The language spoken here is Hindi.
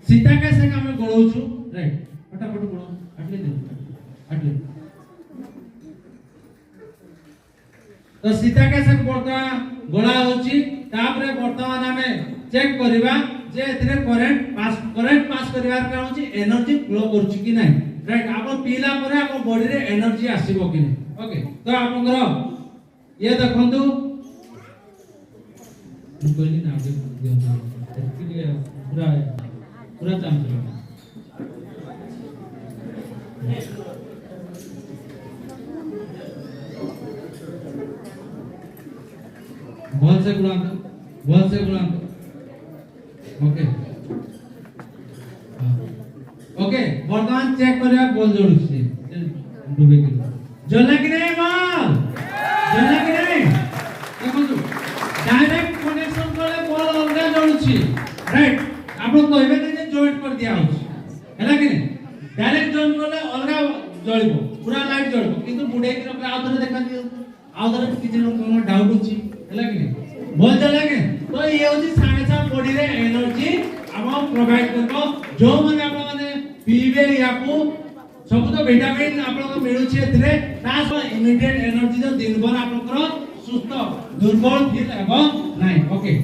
सीता कैसे काम गोळू छु राइट फटाफट गोळो आटले दे आटले तो सीता कैसे बोलता गोळा होची तापरे वर्तमान हमें चेक करिबा जे एथरे करंट पास करिवार का होची एनर्जी फ्लो करछि कि नाही राइट आपण पीला परे आपण बॉडी रे एनर्जी आसीबो कि नाही ओके तो आपण करो ये देखंतु कोइली ना दे दियो पूरा पूरा काम करो बॉल से गुणा ओके ओके वर्तमान चेक करिया बॉल जोड़ छी डूबे के जल्ला कि नहीं बॉल जल्ला कि नहीं देखो डायरेक्ट कनेक्शन करे बॉल अलगा जोड़ छी राइट आपण कहबे जे जॉइंट कर दिया हो हैला कि नहीं डायरेक्ट जॉइन करले अलगा जळिबो पूरा लाइट जळिबो किंतु बुडे कि रखले आउथरे देखा दियो आउथरे किछि लोक डाउट अछि हैला कि नहीं बोल चला के तो ये होची सागे सा बॉडी रे एनर्जी हम प्रोवाइड करबो जो माने आपण माने पीबे याकू सब तो विटामिन आपण को मिलु छी एथरे ता सो इमीडिएट एनर्जी जो दिन भर आपण सुस्त दुर्बल फील हेबो नाही ओके